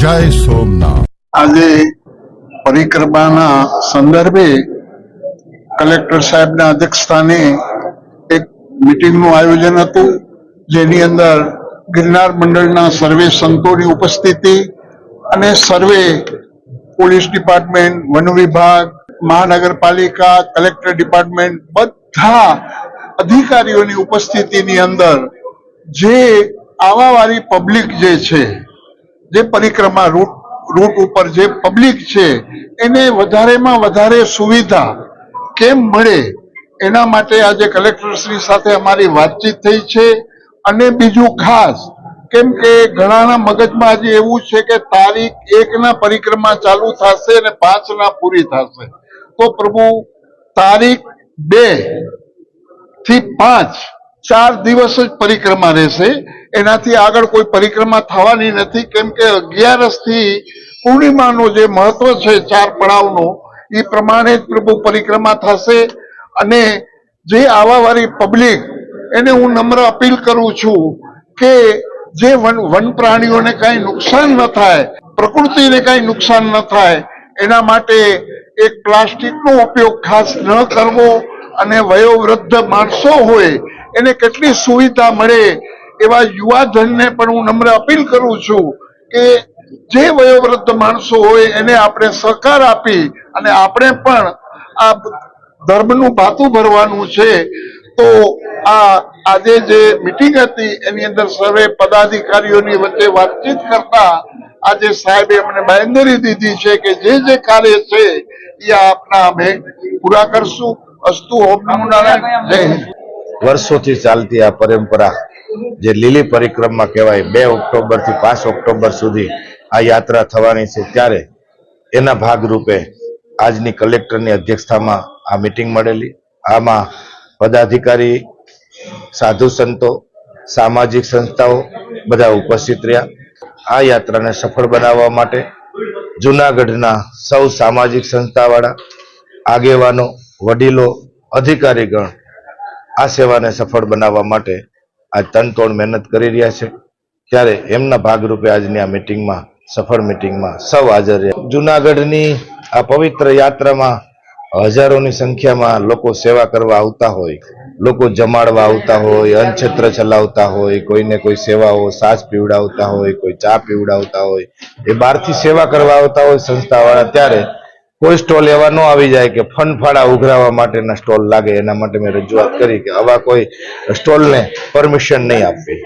જય સોમનાથ। આજે પરિક્રમાના સંદર્ભે કલેક્ટર સાહેબના અધ્યક્ષસ્થાને એક મીટિંગનું આયોજન હતું, જેની અંદર ગિરનાર મંડળના સર્વે સંતોની ઉપસ્થિતિ અને સર્વે પોલીસ ડિપાર્ટમેન્ટ, વન વિભાગ, મહાનગરપાલિકા, કલેક્ટર ડિપાર્ટમેન્ટ બધા અધિકારીઓની ઉપસ્થિતિની અંદર જે આવાવાળી પબ્લિક જે છે, જે પરિક્રમા રૂટ ઉપર જે પબ્લિક છે એને વધારેમાં વધારે સુવિધા કેમ મળે એના માટે આજે કલેક્ટરશ્રી સાથે અમારી વાતચીત થઈ છે। અને બીજું ખાસ કેમ કે ઘણાના મગજમાં આજે એવું છે કે તારીખ 1 પરિક્રમા ચાલુ થશે અને 5 પૂરી થશે, તો પ્રભુ તારીખ 2 થી 5 4 દિવસ જ પરિક્રમા રહેશે, એનાથી આગળ કોઈ પરિક્રમા થવાની નથી। કેમ કે 11 થી પૂર્ણિમાનો જે મહત્વ છે 4 પડાવનો, એ પ્રમાણે જ પ્રભુ પરિક્રમા થશે। અને જે આવાવાળી પબ્લિક એને હું નમ્ર અપીલ કરું છું કે જે વન પ્રાણીઓને કાંઈ નુકસાન ન થાય, પ્રકૃતિને કાંઈ નુકસાન ન થાય એના માટે એક પ્લાસ્ટિકનો ઉપયોગ ખાસ ન કરવો, અને વયોવૃદ્ધ માણસો હોય એને કેટલી સુવિધા મળે એવા યુવાધનને પણ હું નમ્ર અપીલ કરું છું કે જે વયોવૃદ્ધ માણસો હોય એને આપણે સહકાર આપી અને આપણે પણ આ ધર્મનું ભાતું ભરવાનું છે। તો આજે જે મીટિંગ હતી એની અંદર સર્વે પદાધિકારીઓની વચ્ચે વાતચીત કરતા આજે સાહેબે અમને બાંયધરી દીધી છે કે જે કાર્ય છે એ આપના અમે પૂરા કરશું। અસ્તુ ઓમ નમો નારાયણ। જય હિન્દ। વર્ષોથી ચાલતી આ પરંપરા જે લીલી પરિક્રમા કહેવાય, 2 ઓક્ટોબર થી 5 ઓક્ટોબર સુધી આ યાત્રા થવાની છે, ત્યારે એના ભાગરૂપે આજની કલેક્ટરની અધ્યક્ષતામાં આ મીટિંગ મળેલી। આમાં પદાધિકારી, સાધુ સંતો, સામાજિક સંસ્થાઓ બધા ઉપસ્થિત રહ્યા। આ યાત્રાને સફળ બનાવવા માટે જૂનાગઢના સૌ સામાજિક સંસ્થાવાળા, આગેવાનો, વડીલો, અધિકારીગણ આ સેવાને સફળ બનાવવા માટે આજ તનતોડ મહેનત કરી રહ્યા છે, ત્યારે એમના ભાગરૂપે આજની આ મીટિંગમાં, સફળ મીટિંગમાં સૌ હાજર રહ્યા। જૂનાગઢની આ પવિત્ર યાત્રામાં હજારોની સંખ્યામાં લોકો સેવા કરવા આવતા હોય, લોકો જમાડવા આવતા હોય, અન્નછત્ર ચલાવતા હોય, કોઈને કોઈ સેવાઓ, છાશ પીવડાવતા હોય, કોઈ ચા પીવડાવતા હોય, એ બહારથી સેવા કરવા આવતા હોય સંસ્થાવાળા। ત્યારે કોઈ સ્ટોલ એવા ન આવી જાય કે ફનફાળા ઉઘરાવવા માટેના સ્ટોલ લાગે, એના માટે મેં રજૂઆત કરી કે આવા કોઈ સ્ટોલને પરમિશન નહીં આપવી।